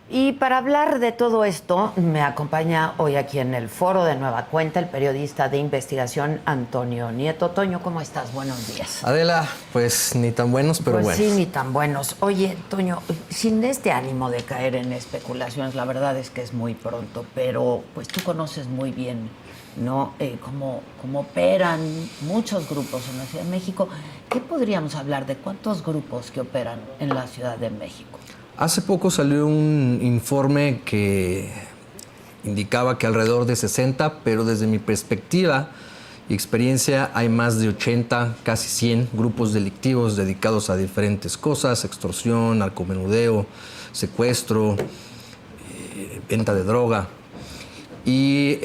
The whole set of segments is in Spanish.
Y para hablar de todo esto, me acompaña hoy aquí en el foro de Nueva Cuenta el periodista de investigación Antonio Nieto. Toño, ¿cómo estás? Buenos días. Adela, pues ni tan buenos, pero pues buenos. Sí, ni tan buenos. Oye, Toño, sin este ánimo de caer en especulaciones, la verdad es que es muy pronto, pero pues tú conoces muy bien, ¿no? Cómo operan muchos grupos en la Ciudad de México. ¿Qué podríamos hablar de cuántos grupos que operan en la Ciudad de México? Hace poco salió un informe que indicaba que alrededor de 60, pero desde mi perspectiva y experiencia hay más de 80, casi 100 grupos delictivos dedicados a diferentes cosas: extorsión, narcomenudeo, secuestro, venta de droga. Y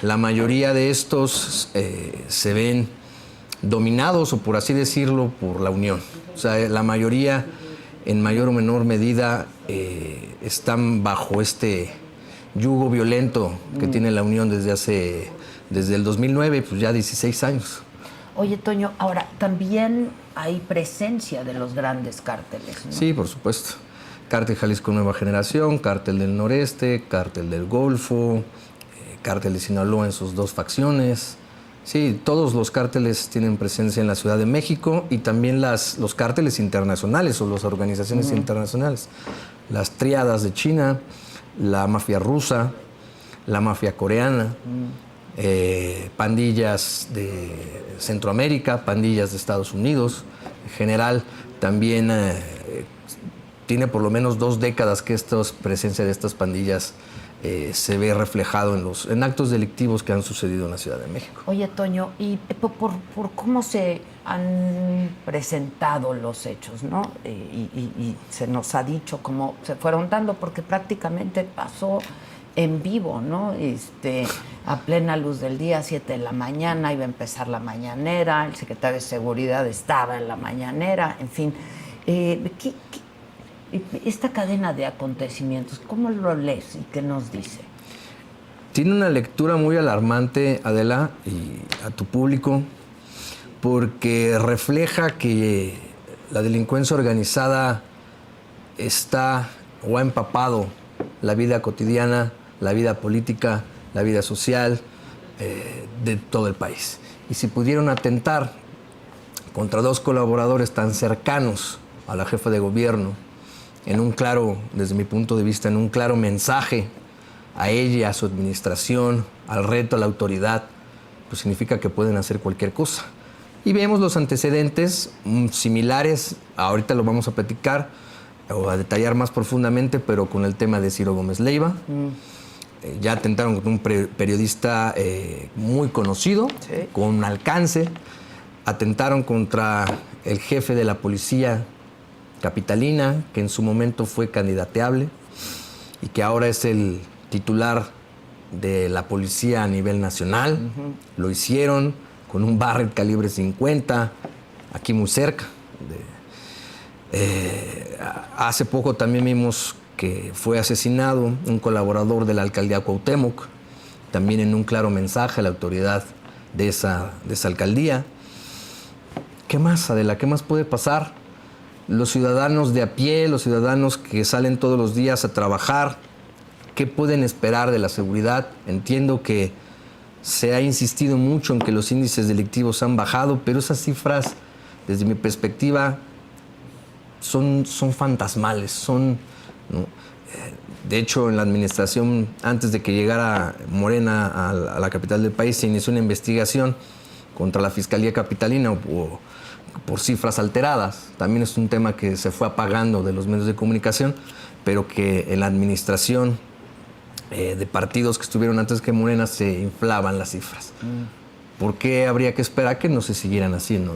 la mayoría de estos se ven dominados, o por así decirlo, por la Unión. O sea, la mayoría, en mayor o menor medida, están bajo este yugo violento que tiene la Unión desde el 2009, pues ya 16 años. Oye, Toño, ahora, también hay presencia de los grandes cárteles, ¿no? Sí, por supuesto. Cártel Jalisco Nueva Generación, Cártel del Noreste, Cártel del Golfo, Cártel de Sinaloa en sus dos facciones. Sí, todos los cárteles tienen presencia en la Ciudad de México, y también los cárteles internacionales o las organizaciones internacionales. Las tríadas de China, la mafia rusa, la mafia coreana, pandillas de Centroamérica, pandillas de Estados Unidos. En general, también tiene por lo menos 2 décadas que esta presencia de estas pandillas se ve reflejado en actos delictivos que han sucedido en la Ciudad de México. Oye, Toño, y por cómo se han presentado los hechos, ¿no? Y se nos ha dicho cómo se fueron dando, porque prácticamente pasó en vivo, ¿no? A plena luz del día, 7 de la mañana, iba a empezar la mañanera, el secretario de Seguridad estaba en la mañanera, en fin. Esta cadena de acontecimientos, ¿cómo lo lees y qué nos dice? Tiene una lectura muy alarmante, Adela, y a tu público, porque refleja que la delincuencia organizada está o ha empapado la vida cotidiana, la vida política, la vida social de todo el país. Y si pudieron atentar contra 2 colaboradores tan cercanos a la jefa de gobierno, en un claro, desde mi punto de vista, en un claro mensaje a ella, a su administración, al reto, a la autoridad, pues significa que pueden hacer cualquier cosa. Y vemos los antecedentes similares, ahorita lo vamos a platicar o a detallar más profundamente, pero con el tema de Ciro Gómez Leiva. Ya atentaron con un periodista muy conocido, sí, con alcance. Atentaron contra el jefe de la policía capitalina, que en su momento fue candidateable y que ahora es el titular de la policía a nivel nacional. Lo hicieron con un Barrett calibre 50, aquí muy cerca. Hace poco también vimos que fue asesinado un colaborador de la alcaldía Cuauhtémoc, también en un claro mensaje a la autoridad de esa alcaldía. ¿Qué más, Adela? ¿Qué más puede pasar? Los ciudadanos de a pie, los ciudadanos que salen todos los días a trabajar, ¿qué pueden esperar de la seguridad? Entiendo que se ha insistido mucho en que los índices delictivos han bajado, pero esas cifras, desde mi perspectiva, son fantasmales, ¿no? De hecho, en la administración, antes de que llegara Morena a la capital del país, se inició una investigación contra la Fiscalía Capitalina por cifras alteradas. También es un tema que se fue apagando de los medios de comunicación, pero que en la administración de partidos que estuvieron antes que Morena se inflaban las cifras. ¿Por qué habría que esperar que no se siguieran haciendo?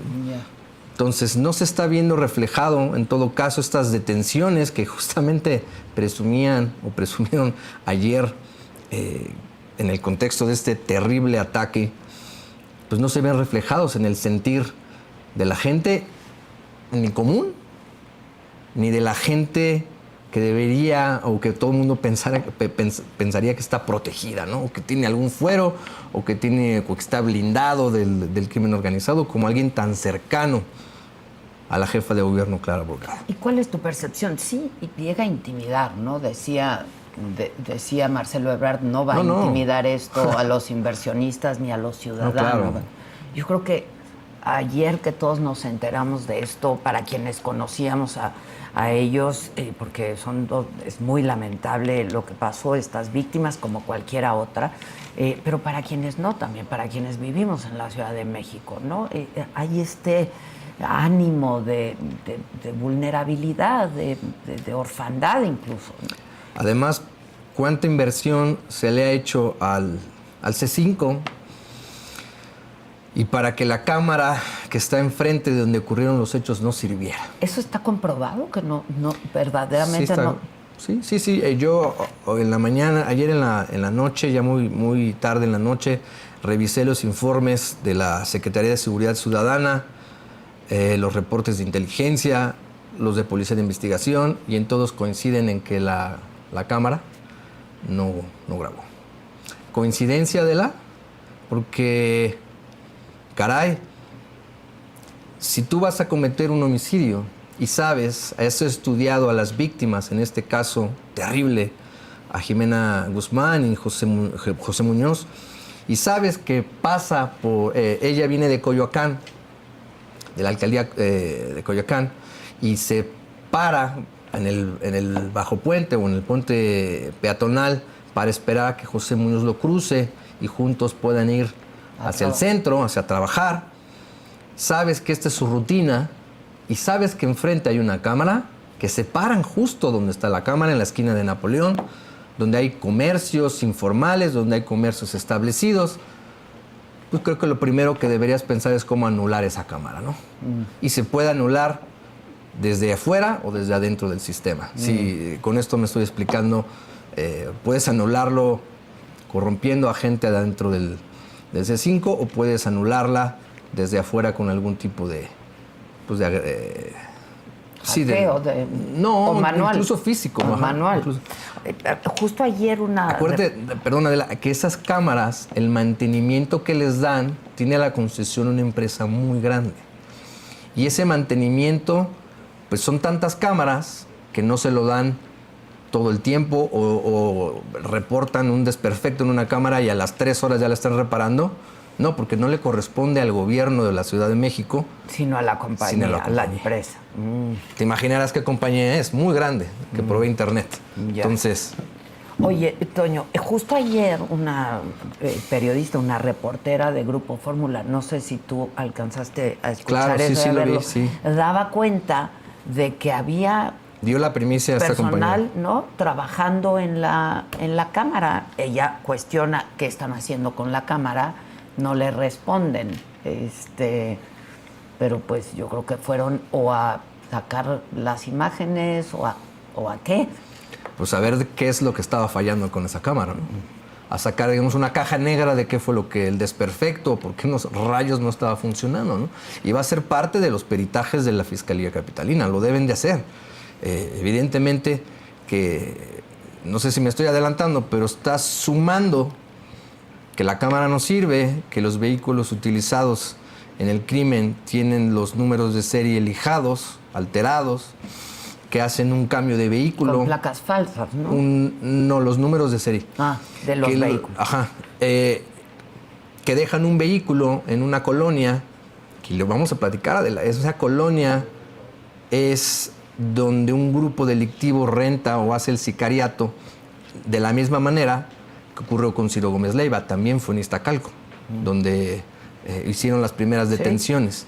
Entonces, no se está viendo reflejado, en todo caso, estas detenciones que justamente presumieron ayer en el contexto de este terrible ataque, pues no se ven reflejados en el sentir de la gente ni común, ni de la gente que debería, o que todo el mundo pensaría que está protegida, ¿no? O que tiene algún fuero, o que está blindado del crimen organizado, como alguien tan cercano a la jefa de gobierno, Clara Brugada. ¿Y cuál es tu percepción? Sí, llega a intimidar, ¿no? Decía Marcelo Ebrard, no va a intimidar esto a los inversionistas ni a los ciudadanos. Claro. Yo creo que ayer que todos nos enteramos de esto, para quienes conocíamos a ellos, porque es muy lamentable lo que pasó, estas víctimas como cualquiera otra, pero para quienes no también, para quienes vivimos en la Ciudad de México, ¿no? Hay este ánimo de vulnerabilidad, de orfandad incluso, ¿no? Además, ¿cuánta inversión se le ha hecho al C5? Y para que la cámara que está enfrente de donde ocurrieron los hechos no sirviera. ¿Eso está comprobado? Que no verdaderamente no. Sí. Yo en la mañana, ayer en la noche, ya muy tarde en la noche, revisé los informes de la Secretaría de Seguridad Ciudadana, los reportes de inteligencia, los de Policía de Investigación, y en todos coinciden en que la cámara no grabó. ¿Coincidencia, Adela? Porque, caray, si tú vas a cometer un homicidio y sabes, has estudiado a las víctimas, en este caso terrible, a Jimena Guzmán y José Muñoz, y sabes que pasa por... ella viene de Coyoacán, de la alcaldía de Coyoacán, y se para en el bajo puente o en el puente peatonal para esperar a que José Muñoz lo cruce y juntos puedan ir hacia el centro, hacia trabajar. Sabes que esta es su rutina y sabes que enfrente hay una cámara, que se paran justo donde está la cámara, en la esquina de Napoleón, donde hay comercios informales, donde hay comercios establecidos. Pues creo que lo primero que deberías pensar es cómo anular esa cámara, ¿no? Y se puede anular desde afuera o desde adentro del sistema. Si con esto me estoy explicando, puedes anularlo corrompiendo a gente adentro del C5 o puedes anularla desde afuera con algún tipo de... hackeo, no, o manual. Incluso físico. Manual. Incluso. Justo ayer Acuérdate, perdón, Adela, que esas cámaras, el mantenimiento que les dan, tiene a la concesión una empresa muy grande. Y ese mantenimiento, pues son tantas cámaras que no se lo dan todo el tiempo o reportan un desperfecto en una cámara y a las 3 horas ya la están reparando. No, porque no le corresponde al gobierno de la Ciudad de México. Sino a la compañía, a la empresa. Te imaginarás qué compañía es, muy grande, que provee internet. Ya. Entonces... Oye, Toño, justo ayer una periodista, una reportera de Grupo Fórmula, no sé si tú alcanzaste a escuchar eso, sí, lo vi, sí. Daba cuenta de que había... Dio la primicia a esta compañía. Personal, ¿no?, trabajando en la cámara. Ella cuestiona qué están haciendo con la cámara, no le responden. Pero pues yo creo que fueron o a sacar las imágenes o a qué. Pues a ver qué es lo que estaba fallando con esa cámara, ¿no? A sacar, digamos, una caja negra de qué fue lo que el desperfecto, por qué los rayos no estaba funcionando, ¿no? Y va a ser parte de los peritajes de la Fiscalía Capitalina, lo deben de hacer. Evidentemente que, no sé si me estoy adelantando, pero está sumando que la cámara no sirve, que los vehículos utilizados en el crimen tienen los números de serie lijados, alterados, que hacen un cambio de vehículo. Con placas falsas, ¿no? No, los números de serie. De los vehículos. Que dejan un vehículo en una colonia, que le vamos a platicar, esa colonia es donde un grupo delictivo renta o hace el sicariato, de la misma manera que ocurrió con Ciro Gómez Leiva, también fue en Iztacalco, donde hicieron las primeras detenciones.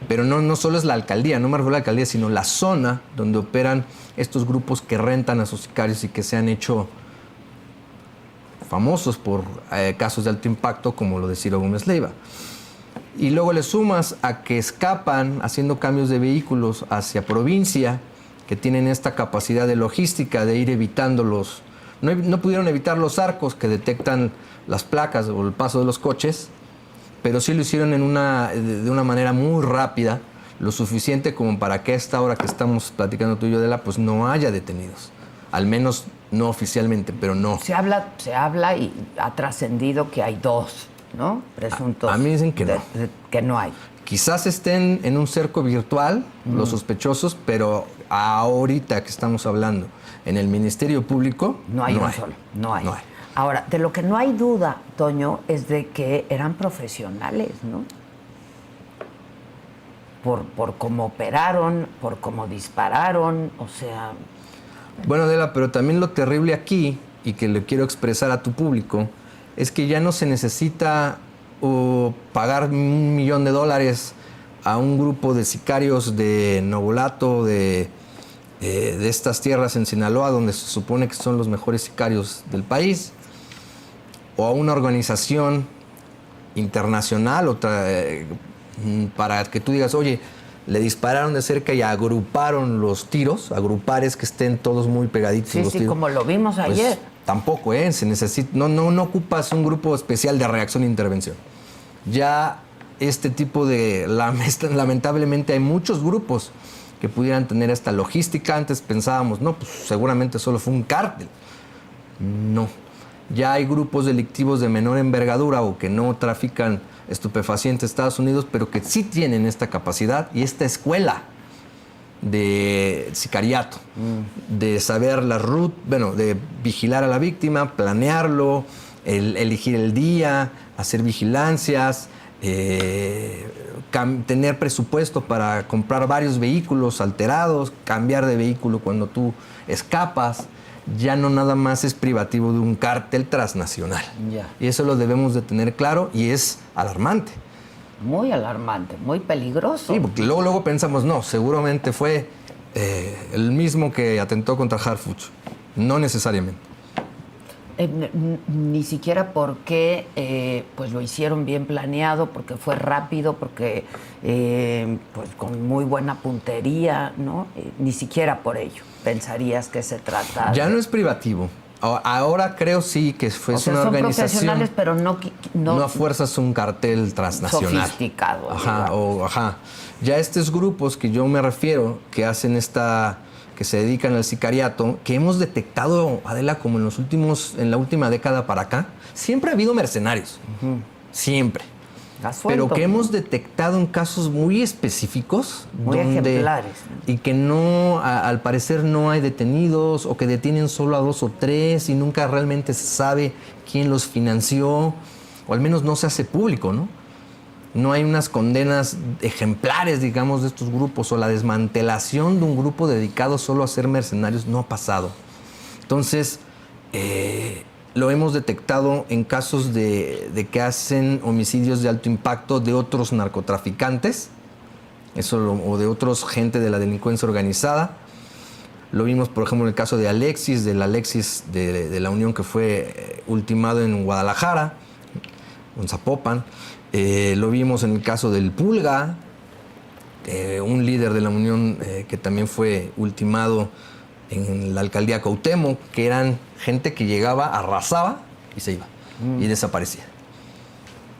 Pero no solo es la alcaldía, no me refiero a la alcaldía, sino la zona donde operan estos grupos que rentan a sus sicarios y que se han hecho famosos por casos de alto impacto, como lo de Ciro Gómez Leiva. Y luego le sumas a que escapan haciendo cambios de vehículos hacia provincia, que tienen esta capacidad de logística de ir evitando los... No pudieron evitar los arcos que detectan las placas o el paso de los coches, pero sí lo hicieron de una manera muy rápida, lo suficiente como para que a esta hora que estamos platicando tú y yo, Adela, pues no haya detenidos. Al menos no oficialmente, pero no. Se habla y ha trascendido que hay 2, ¿no? Presuntos. A mí dicen que no. Que no hay. Quizás estén en un cerco virtual los sospechosos, pero ahorita que estamos hablando en el Ministerio Público, no hay. No hay. Ahora, de lo que no hay duda, Toño, es de que eran profesionales, ¿no? Por cómo operaron, por cómo dispararon, o sea... Bueno, Adela, pero también lo terrible aquí, y que le quiero expresar a tu público, es que ya no se necesita pagar $1 millón a un grupo de sicarios de Nobolato, de estas tierras en Sinaloa, donde se supone que son los mejores sicarios del país, o a una organización internacional para que tú digas, oye, le dispararon de cerca y agruparon los tiros. Agrupar es que estén todos muy pegaditos los tiros. Como lo vimos ayer. Pues, tampoco, se necesita, no ocupas un grupo especial de reacción e intervención. Ya este tipo de, lamentablemente hay muchos grupos que pudieran tener esta logística. Antes pensábamos, no, pues seguramente solo fue un cártel. No, ya hay grupos delictivos de menor envergadura o que no trafican estupefacientes en Estados Unidos, pero que sí tienen esta capacidad y esta escuela de sicariato, de saber la ruta, bueno, de vigilar a la víctima, planearlo, elegir el día, hacer vigilancias, tener presupuesto para comprar varios vehículos alterados, cambiar de vehículo cuando tú escapas. Ya no nada más es privativo de un cártel transnacional. Ya. Y eso lo debemos de tener claro y es alarmante. Muy alarmante, muy peligroso. Sí, porque luego pensamos, no, seguramente fue el mismo que atentó contra Harfuch. No necesariamente. Ni siquiera porque pues lo hicieron bien planeado, porque fue rápido, porque pues con muy buena puntería, ¿no? Ni siquiera por ello pensarías que se trata ya no es privativo. Ahora creo sí que fue una son organización. Profesionales, pero no a fuerzas un cartel transnacional. Sofisticado. Ya estos grupos que yo me refiero, que hacen que se dedican al sicariato, que hemos detectado, Adela, como en la última década para acá, siempre ha habido mercenarios. Siempre. Pero que hemos detectado en casos muy específicos. Muy ejemplares. Y que al parecer no hay detenidos, o que detienen solo a 2 o 3 y nunca realmente se sabe quién los financió, o al menos no se hace público, ¿no? No hay unas condenas ejemplares, digamos, de estos grupos, o la desmantelación de un grupo dedicado solo a ser mercenarios no ha pasado. Entonces, lo hemos detectado en casos de que hacen homicidios de alto impacto de otros narcotraficantes, o de otros gente de la delincuencia organizada. Lo vimos, por ejemplo, en el caso de Alexis, de la Unión, que fue ultimado en Guadalajara, en Zapopan. Lo vimos en el caso del Pulga, un líder de la Unión que también fue ultimado en la alcaldía Cuauhtémoc, que eran gente que llegaba, arrasaba y se iba y desaparecía.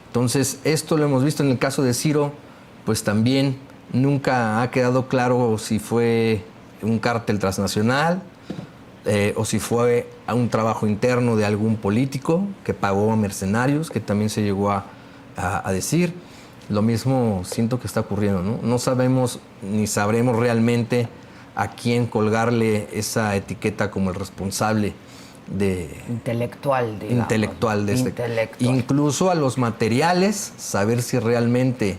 Entonces, esto lo hemos visto en el caso de Ciro, pues también nunca ha quedado claro si fue un cártel transnacional o si fue a un trabajo interno de algún político que pagó a mercenarios, que también se llegó a decir. Lo mismo siento que está ocurriendo, ¿no? No sabemos ni sabremos realmente a quién colgarle esa etiqueta como el responsable intelectual, digamos. Intelectual de este. Incluso a los materiales, saber si realmente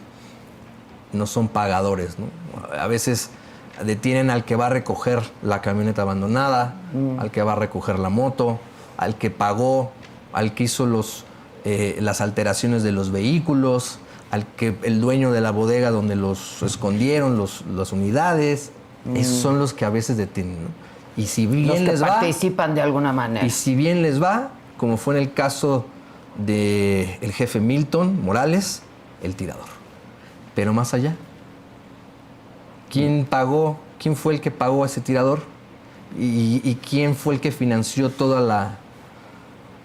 no son pagadores, ¿no? A veces detienen al que va a recoger la camioneta abandonada, al que va a recoger la moto, al que pagó, al que hizo las alteraciones de los vehículos, el dueño de la bodega donde los escondieron, las unidades. Esos son los que a veces detienen, ¿no? Y si bien les va, participan de alguna manera. Y si bien les va, como fue en el caso del jefe Milton Morales, el tirador. Pero más allá, ¿quién fue el que pagó a ese tirador? ¿Y quién fue el que financió todo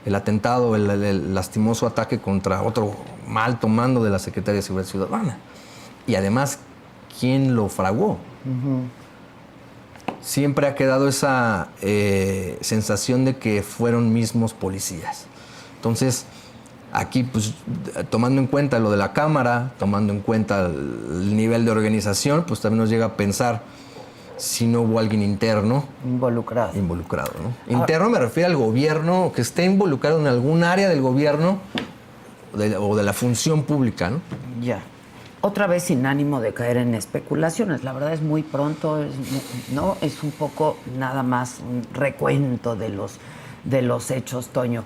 el atentado, el lastimoso ataque contra otro alto mando de la Secretaría de Seguridad Ciudadana? Y además, ¿quién lo fraguó? Siempre ha quedado esa sensación de que fueron mismos policías. Entonces, Aquí, pues, tomando en cuenta lo de la Cámara, tomando en cuenta el nivel de organización, pues también nos llega a pensar si no hubo alguien interno Involucrado, ¿no? Interno me refiero al gobierno, que esté involucrado en algún área del gobierno o de la función pública, ¿no? Ya. Otra vez sin ánimo de caer en especulaciones. La verdad es muy pronto, ¿no? Es un poco nada más un recuento de los hechos, Toño.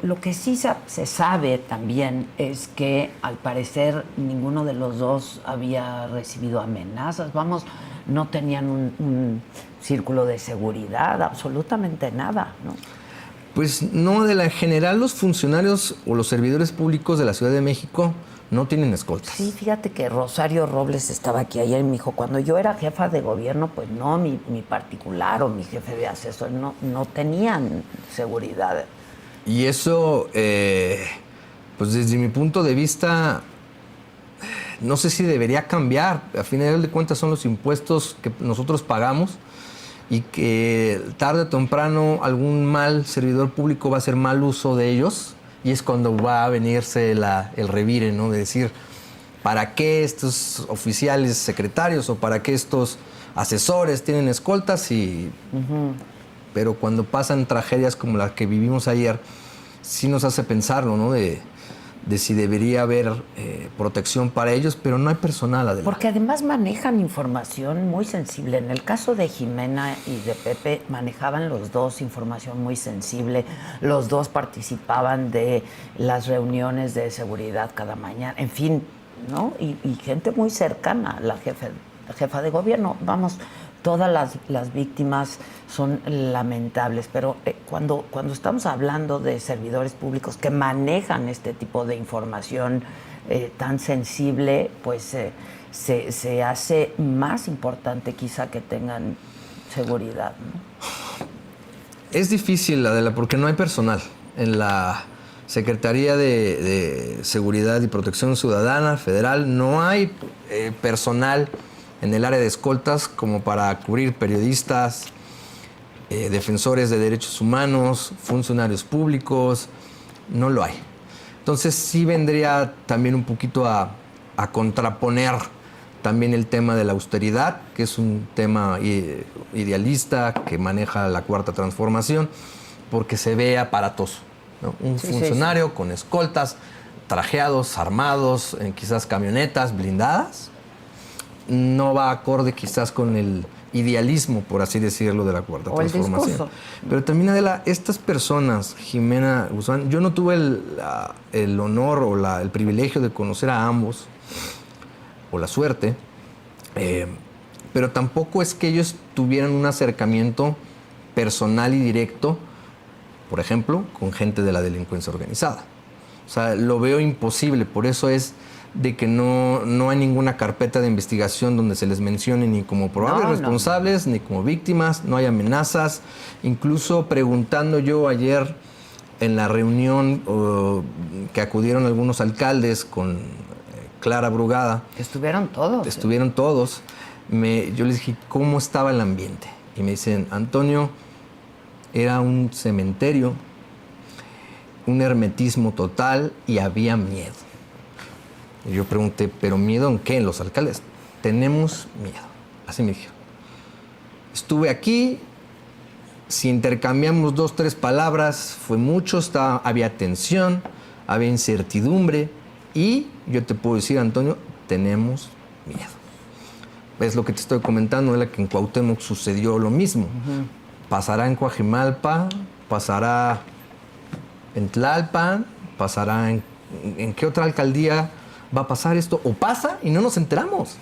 Lo que sí se sabe también es que al parecer ninguno de los dos había recibido amenazas. Vamos, no tenían un círculo de seguridad, absolutamente nada, ¿no? Pues no, en general los funcionarios o los servidores públicos de la Ciudad de México no tienen escoltas. Sí, fíjate que Rosario Robles estaba aquí ayer y me dijo, cuando yo era jefa de gobierno, pues no, mi particular o mi jefe de asesor no tenían seguridad. Y eso, pues desde mi punto de vista, no sé si debería cambiar. A final de cuentas son los impuestos que nosotros pagamos y que tarde o temprano algún mal servidor público va a hacer mal uso de ellos y es cuando va a venirse el revire, ¿no? De decir, ¿para qué estos oficiales secretarios o para qué estos asesores tienen escoltas? Pero cuando pasan tragedias como las que vivimos ayer, sí nos hace pensarlo, ¿no? De si debería haber protección para ellos, pero no hay personal, además. Porque además manejan información muy sensible. En el caso de Jimena y de Pepe, manejaban los dos información muy sensible. Los dos participaban de las reuniones de seguridad cada mañana. En fin, ¿no? Y gente muy cercana, la jefa de gobierno. Vamos, todas las víctimas son lamentables, pero cuando estamos hablando de servidores públicos que manejan este tipo de información tan sensible, pues se hace más importante quizá que tengan seguridad, ¿no? Es difícil, Adela, porque no hay personal. En la Secretaría de Seguridad y Protección Ciudadana Federal no hay personal en el área de escoltas como para cubrir periodistas, defensores de derechos humanos, funcionarios públicos, no lo hay. Entonces sí vendría también un poquito a contraponer también el tema de la austeridad, que es un tema idealista que maneja la Cuarta Transformación, porque se ve aparatoso, ¿no? Un funcionario con escoltas, trajeados, armados, en quizás camionetas blindadas, no va acorde quizás con el idealismo, por así decirlo, de la Cuarta Transformación. Pero también, Adela, estas personas, Jimena Guzmán, yo no tuve el honor o el privilegio de conocer a ambos, o la suerte, pero tampoco es que ellos tuvieran un acercamiento personal y directo, por ejemplo, con gente de la delincuencia organizada. O sea, lo veo imposible, por eso es de que no hay ninguna carpeta de investigación donde se les mencione ni como probables responsables, ni como víctimas, no hay amenazas. Incluso preguntando yo ayer en la reunión que acudieron algunos alcaldes con Clara Brugada. Estuvieron todos. Estuvieron todos. Yo les dije, ¿cómo estaba el ambiente? Y me dicen, Antonio, era un cementerio, un hermetismo total y había miedo. Y yo pregunté, ¿pero miedo en qué? En los alcaldes. Tenemos miedo. Así me dijeron. Estuve aquí, si intercambiamos 2, 3 palabras, fue mucho, había tensión, había incertidumbre y yo te puedo decir, Antonio, tenemos miedo. Es lo que te estoy comentando, que en Cuauhtémoc sucedió lo mismo. Pasará en Coajimalpa, pasará en Tlalpan, pasará en qué otra alcaldía va a pasar esto, o pasa y no nos enteramos.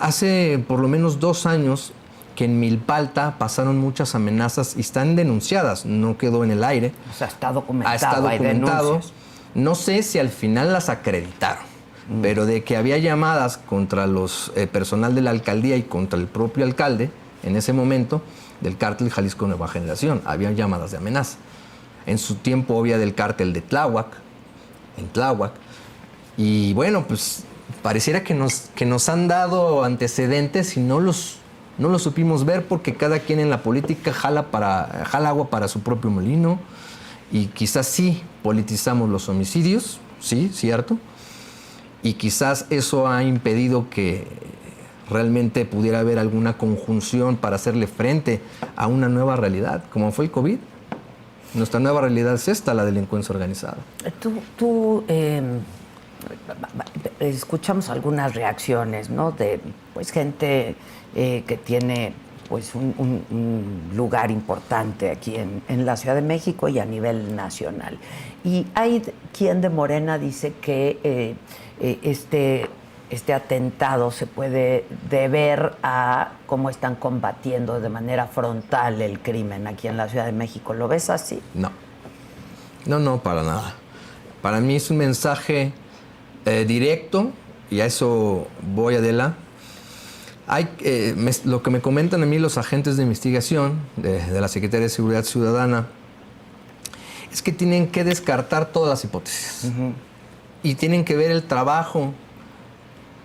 Hace por lo menos 2 años que en Milpalta pasaron muchas amenazas y están denunciadas, no quedó en el aire. O sea, está documentado. Está documentado. Hay denuncias. No sé si al final las acreditaron, pero de que había llamadas contra los personal de la alcaldía y contra el propio alcalde, en ese momento, del cártel Jalisco Nueva Generación, había llamadas de amenaza. En su tiempo había del cártel de Tláhuac, en Tláhuac. Y bueno, pues pareciera que nos han dado antecedentes y no los supimos ver porque cada quien en la política jala agua para su propio molino Y quizás sí politizamos los homicidios, sí, cierto, y quizás eso ha impedido que realmente pudiera haber alguna conjunción para hacerle frente a una nueva realidad, como fue el COVID. Nuestra nueva realidad es esta, la delincuencia organizada. Escuchamos algunas reacciones, ¿no? De pues gente que tiene pues un lugar importante aquí en la Ciudad de México y a nivel nacional. Y hay quien de Morena dice que este atentado se puede deber a cómo están combatiendo de manera frontal el crimen aquí en la Ciudad de México. ¿Lo ves así? No, para nada. Para mí es un mensaje directo, y a eso voy, Adela. Lo que me comentan a mí los agentes de investigación de la Secretaría de Seguridad Ciudadana es que tienen que descartar todas las hipótesis. Y tienen que ver el trabajo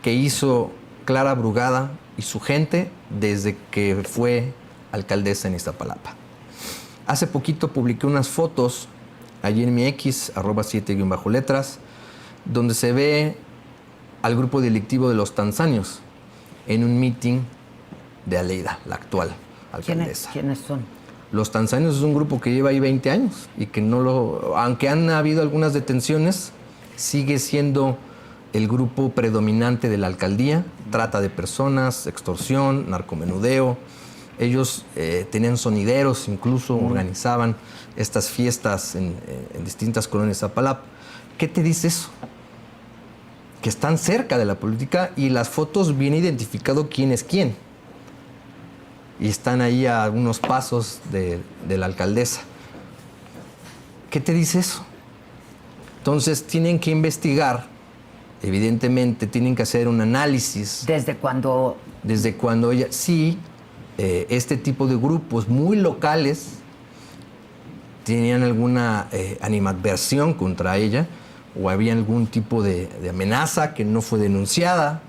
que hizo Clara Brugada y su gente desde que fue alcaldesa en Iztapalapa. Hace poquito publiqué unas fotos allí en mi X, @7_letras, donde se ve al grupo delictivo de los tanzanios en un meeting de Aleida, la actual alcaldesa. ¿Quiénes son? Los tanzanios es un grupo que lleva ahí 20 años y que aunque han habido algunas detenciones, sigue siendo el grupo predominante de la alcaldía. Trata de personas, extorsión, narcomenudeo. Ellos tenían sonideros, incluso organizaban estas fiestas en distintas colonias de Iztapalapa. ¿Qué te dice eso? Que están cerca de la política y las fotos viene identificado quién es quién. Y están ahí a unos pasos de la alcaldesa. ¿Qué te dice eso? Entonces tienen que investigar, evidentemente tienen que hacer un análisis. ¿Desde cuando? Desde cuando ella, sí, este tipo de grupos muy locales tenían alguna animadversión contra ella, o había algún tipo de amenaza que no fue denunciada.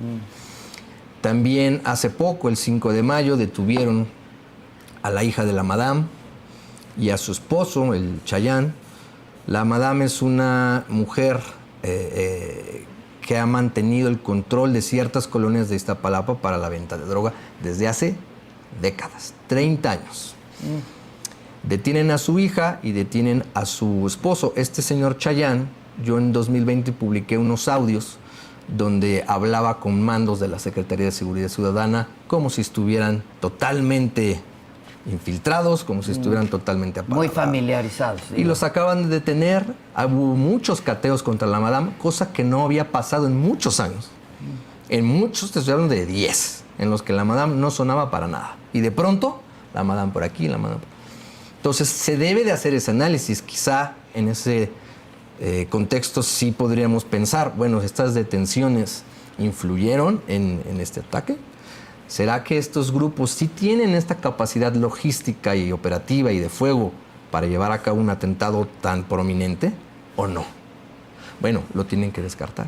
También hace poco, el 5 de mayo, detuvieron a la hija de la Madame y a su esposo, el Chayán. La Madame es una mujer que ha mantenido el control de ciertas colonias de Iztapalapa para la venta de droga desde hace décadas, 30 años. Detienen a su hija y detienen a su esposo. Este señor Chayán, yo en 2020 publiqué unos audios donde hablaba con mandos de la Secretaría de Seguridad Ciudadana como si estuvieran totalmente infiltrados, como si estuvieran totalmente apagados. Muy familiarizados. Y los acaban de detener. Hubo muchos cateos contra la Madame, cosa que no había pasado en muchos años. En muchos, te estoy hablando de 10, en los que la Madame no sonaba para nada. Y de pronto, la Madame por aquí, la Madame por... Entonces, se debe de hacer ese análisis. Quizá en ese contexto sí podríamos pensar, bueno, estas detenciones influyeron en este ataque. ¿Será que estos grupos sí tienen esta capacidad logística y operativa y de fuego para llevar a cabo un atentado tan prominente o no? Bueno, lo tienen que descartar.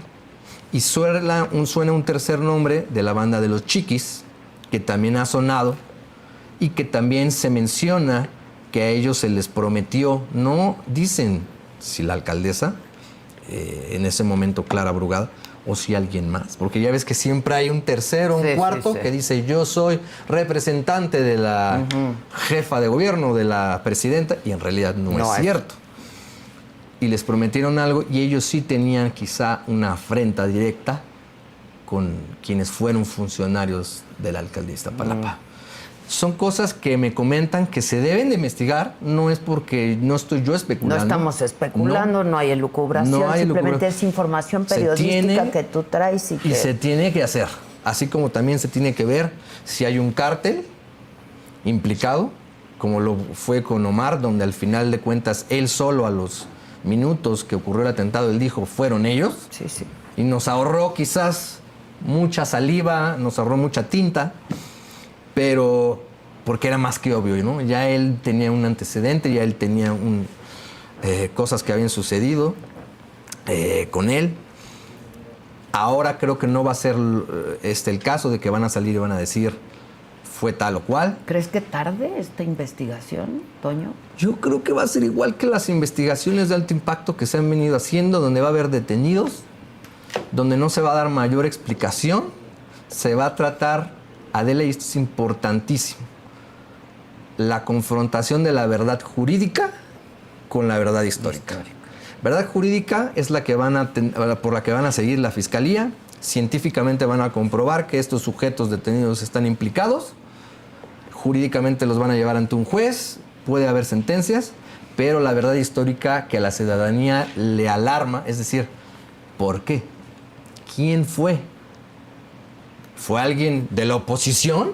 Y suena un tercer nombre de la banda de los Chiquis, que también ha sonado y que también se menciona que a ellos se les prometió, no dicen si la alcaldesa, en ese momento Clara Brugada, o si alguien más. Porque ya ves que siempre hay un tercero, un cuarto, que dice yo soy representante de la jefa de gobierno, de la presidenta, y en realidad no es cierto. Y les prometieron algo y ellos sí tenían quizá una afrenta directa con quienes fueron funcionarios de la alcaldía de Iztapalapa. Son cosas que me comentan que se deben de investigar, no es porque no estoy yo especulando. No estamos especulando, no hay elucubración, simplemente es información periodística que tú traes y se tiene que hacer. Así como también se tiene que ver si hay un cártel implicado, como lo fue con Omar, donde al final de cuentas él solo a los minutos que ocurrió el atentado, él dijo, fueron ellos. Sí, sí. Y nos ahorró quizás mucha saliva, nos ahorró mucha tinta, pero porque era más que obvio, ¿no? Ya él tenía un antecedente, ya él tenía cosas que habían sucedido con él. Ahora creo que no va a ser el caso de que van a salir y van a decir fue tal o cual. ¿Crees que tarde esta investigación, Toño? Yo creo que va a ser igual que las investigaciones de alto impacto que se han venido haciendo, donde va a haber detenidos, donde no se va a dar mayor explicación, se va a tratar, Adela, y esto es importantísimo, la confrontación de la verdad jurídica con la verdad histórica. Verdad jurídica es la que por la que van a seguir la Fiscalía. Científicamente van a comprobar que estos sujetos detenidos están implicados. Jurídicamente los van a llevar ante un juez. Puede haber sentencias. Pero la verdad histórica que a la ciudadanía le alarma, es decir, ¿por qué? ¿Quién fue? ¿Fue alguien de la oposición?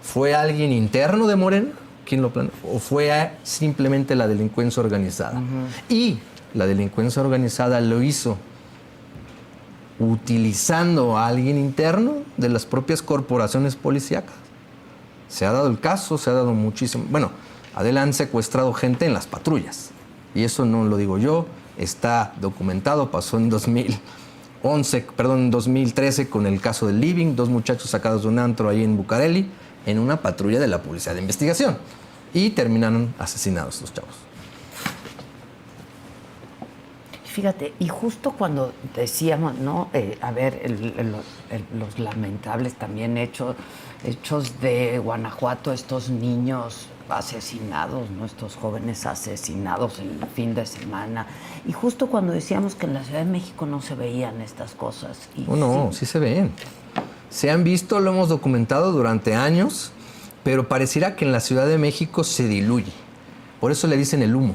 ¿Fue alguien interno de Morena? ¿Quién lo planeó? ¿O fue simplemente la delincuencia organizada? Y la delincuencia organizada lo hizo utilizando a alguien interno de las propias corporaciones policíacas. Se ha dado el caso, se ha dado muchísimo. Bueno, Adela, han secuestrado gente en las patrullas. Y eso no lo digo yo, está documentado, pasó en 2013 con el caso del Living, 2 muchachos sacados de un antro ahí en Bucareli, en una patrulla de la Policía de Investigación. Y terminaron asesinados los chavos. Fíjate, y justo cuando decíamos, ¿no? Los lamentables también hechos de Guanajuato, estos niños asesinados, ¿no? Estos jóvenes asesinados el fin de semana. Y justo cuando decíamos que en la Ciudad de México no se veían estas cosas. Y sí se ven. Se han visto, lo hemos documentado durante años, pero pareciera que en la Ciudad de México se diluye. Por eso le dicen el humo.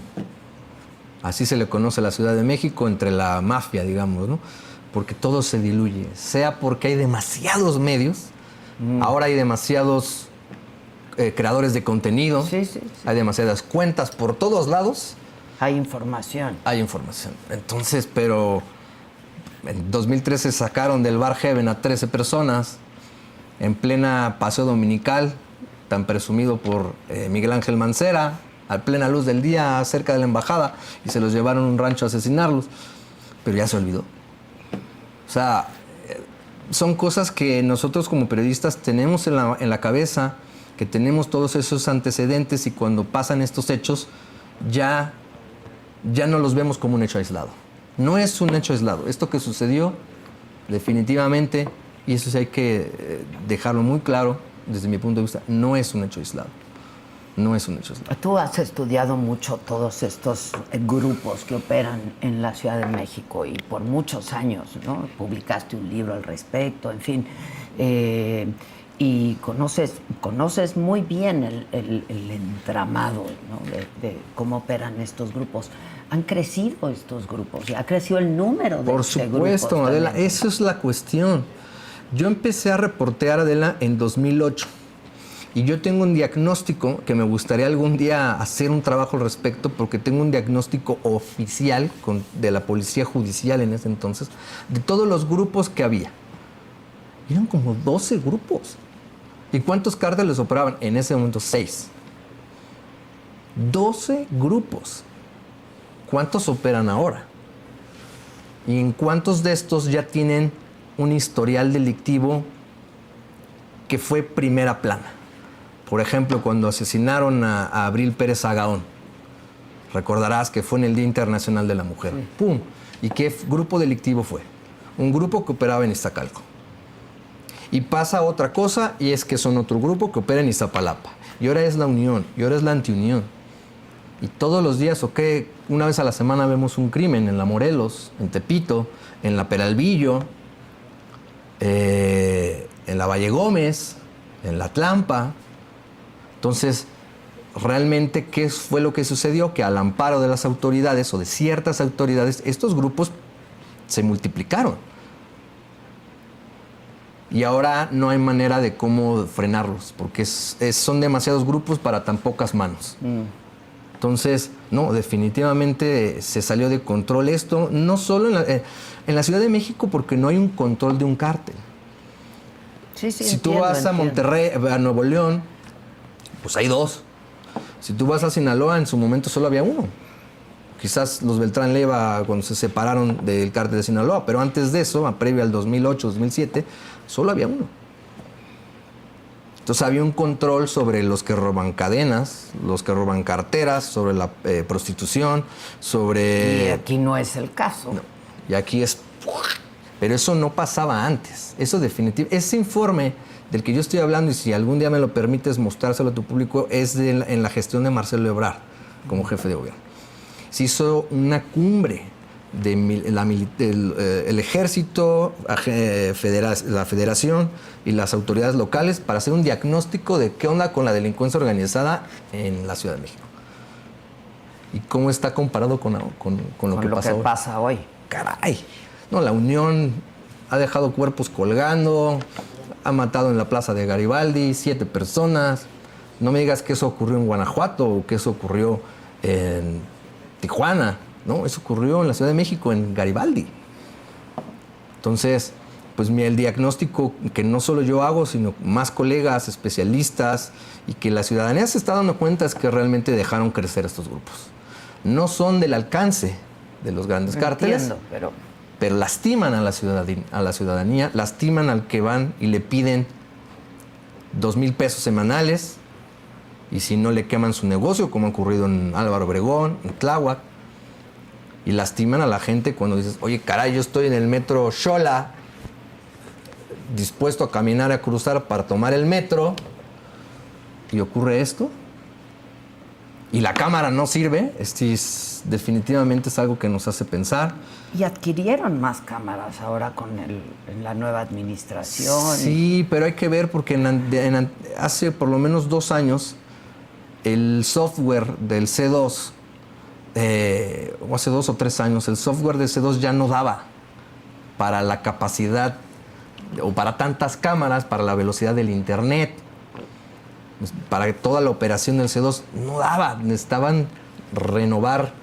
Así se le conoce a la Ciudad de México entre la mafia, digamos, ¿no? Porque todo se diluye. Sea porque hay demasiados medios, ahora hay demasiados creadores de contenido, hay demasiadas cuentas por todos lados. Hay información. Hay información. Entonces, pero en 2013 sacaron del Bar Heaven a 13 personas en plena paseo dominical, tan presumido por Miguel Ángel Mancera, a plena luz del día cerca de la embajada, y se los llevaron a un rancho a asesinarlos, pero ya se olvidó. O sea, son cosas que nosotros como periodistas tenemos en la cabeza, que tenemos todos esos antecedentes, y cuando pasan estos hechos ya no los vemos como un hecho aislado. No es un hecho aislado. Esto que sucedió definitivamente, y eso sí hay que dejarlo muy claro desde mi punto de vista, no es un hecho aislado. No es un hecho aislado. Tú has estudiado mucho todos estos grupos que operan en la Ciudad de México y por muchos años, ¿no? Publicaste un libro al respecto, en fin. Y conoces muy bien el entramado, ¿no? de cómo operan estos grupos. Han crecido estos grupos y ha crecido el número de grupos. Por supuesto, Adela, eso es la cuestión. Yo empecé a reportear, Adela, en 2008. Y yo tengo un diagnóstico que me gustaría algún día hacer un trabajo al respecto, porque tengo un diagnóstico oficial de la Policía Judicial en ese entonces, de todos los grupos que había. Eran como 12 grupos. ¿Y cuántos cárteles operaban? En ese momento 6. 12 grupos. ¿Cuántos operan ahora? ¿Y en cuántos de estos ya tienen un historial delictivo que fue primera plana? Por ejemplo, cuando asesinaron a Abril Pérez Agaón, recordarás que fue en el Día Internacional de la Mujer. Sí. ¡Pum! ¿Y qué grupo delictivo fue? Un grupo que operaba en Iztacalco. Y pasa otra cosa, y es que son otro grupo que opera en Iztapalapa. Y ahora es la Unión, y ahora es la Antiunión. Y todos los días, una vez a la semana vemos un crimen en la Morelos, en Tepito, en la Peralvillo, en la Valle Gómez, en la Tlampa. Entonces, realmente, ¿qué fue lo que sucedió? Que al amparo de las autoridades o de ciertas autoridades, estos grupos se multiplicaron. Y ahora no hay manera de cómo frenarlos, porque son demasiados grupos para tan pocas manos. Entonces, no, definitivamente se salió de control esto, no solo en la Ciudad de México, porque no hay un control de un cártel. Sí, si tú vas a Monterrey, a Nuevo León, pues hay 2. Si tú vas a Sinaloa, en su momento solo había 1. Quizás los Beltrán Leiva cuando se separaron del cártel de Sinaloa, pero antes de eso, previo al 2008, 2007, solo había 1. Entonces había un control sobre los que roban cadenas, los que roban carteras, sobre la prostitución, sobre... Y aquí no es el caso. No, y aquí es... Pero eso no pasaba antes. Eso definitivamente... Ese informe del que yo estoy hablando, y si algún día me lo permites mostrárselo a tu público, es en la gestión de Marcelo Ebrard como jefe de gobierno. Se hizo una cumbre el ejército, la federación y las autoridades locales para hacer un diagnóstico de qué onda con la delincuencia organizada en la Ciudad de México. Y cómo está comparado con lo que pasa hoy. Caray. No, la Unión ha dejado cuerpos colgando, ha matado en la plaza de Garibaldi 7 personas. No me digas que eso ocurrió en Guanajuato o que eso ocurrió en Tijuana. No, eso ocurrió en la Ciudad de México, en Garibaldi. Entonces, pues el diagnóstico que no solo yo hago, sino más colegas, especialistas, y que la ciudadanía se está dando cuenta es que realmente dejaron crecer estos grupos. No son del alcance de los grandes cárteles, entiendo, pero lastiman a la ciudadanía, lastiman al que van y le piden 2,000 pesos semanales, y si no le queman su negocio, como ha ocurrido en Álvaro Obregón, en Tláhuac. Y lastiman a la gente cuando dices, oye, caray, yo estoy en el metro Xola, dispuesto a caminar, a cruzar para tomar el metro, y ocurre esto, y la cámara no sirve. Definitivamente es algo que nos hace pensar. Y adquirieron más cámaras ahora en la nueva administración. Sí, pero hay que ver porque hace por lo menos 2 años, el software del C2, o hace 2 o 3 años, el software de C2 ya no daba para la capacidad o para tantas cámaras, para la velocidad del internet, para toda la operación del C2 no daba. Necesitaban renovar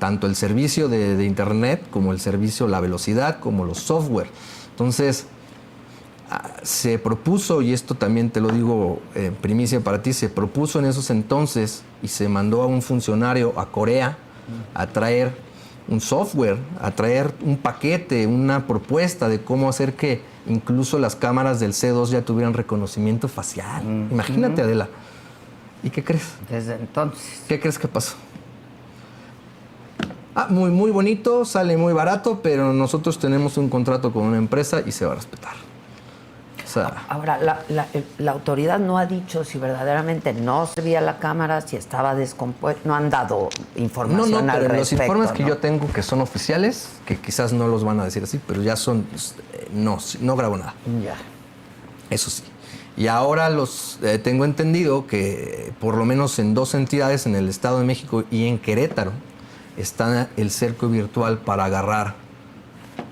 tanto el servicio de internet como el servicio, la velocidad, como los software. Entonces se propuso, y esto también te lo digo primicia para ti, se propuso en esos entonces y se mandó a un funcionario a Corea a traer un software, a traer un paquete, una propuesta de cómo hacer que incluso las cámaras del C2 ya tuvieran reconocimiento facial. Imagínate, Adela. ¿Y qué crees? Desde entonces. ¿Qué crees que pasó? Muy, muy bonito, sale muy barato, pero nosotros tenemos un contrato con una empresa y se va a respetar. Ahora, la autoridad no ha dicho si verdaderamente no servía la cámara, si estaba descompuesta. No han dado información al respecto. Los informes que yo tengo que son oficiales, que quizás no los van a decir así, pero ya son... No grabo nada. Ya. Eso sí. Y ahora tengo entendido que por lo menos en 2 entidades, en el Estado de México y en Querétaro, está el cerco virtual para agarrar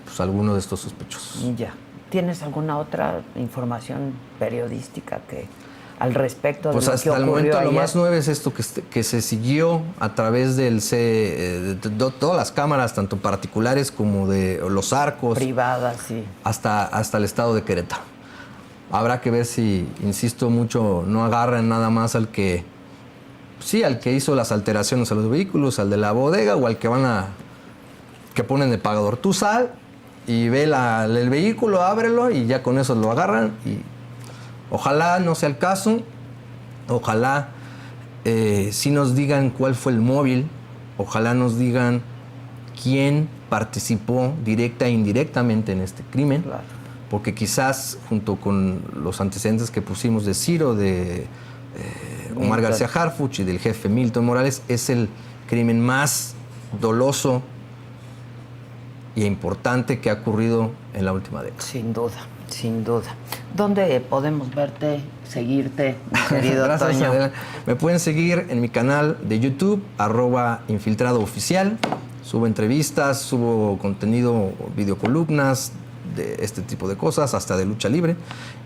pues, alguno de estos sospechosos. Ya. ¿Tienes alguna otra información periodística al respecto de pues lo que ocurrió? Pues hasta el momento ayer? Lo más nuevo es esto que se siguió a través de todas las cámaras, tanto particulares como de los arcos. Privadas, sí. Hasta el estado de Querétaro. Habrá que ver si, insisto mucho, no agarran nada más al que hizo las alteraciones a los vehículos, al de la bodega o al que ponen de pagador. Tú sal y ve el vehículo, ábrelo y ya con eso lo agarran. Y ojalá no sea el caso, ojalá sí nos digan cuál fue el móvil, ojalá nos digan quién participó directa e indirectamente en este crimen, claro. Porque quizás junto con los antecedentes que pusimos de Ciro, de Omar García Harfuch y del jefe Milton Morales, es el crimen más doloso y importante que ha ocurrido en la última década. Sin duda, sin duda. ¿Dónde podemos verte, seguirte, mi querido Gracias, Toño? Adela. Me pueden seguir en mi canal de YouTube, @infiltradooficial. Subo entrevistas, subo contenido, videocolumnas, de este tipo de cosas, hasta de lucha libre.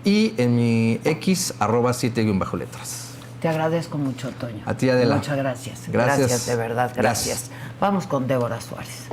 Y en mi X, @7_letras. Te agradezco mucho, Toño. A ti, Adela. Muchas gracias. Gracias. Gracias, de verdad, gracias. Vamos con Débora Suárez.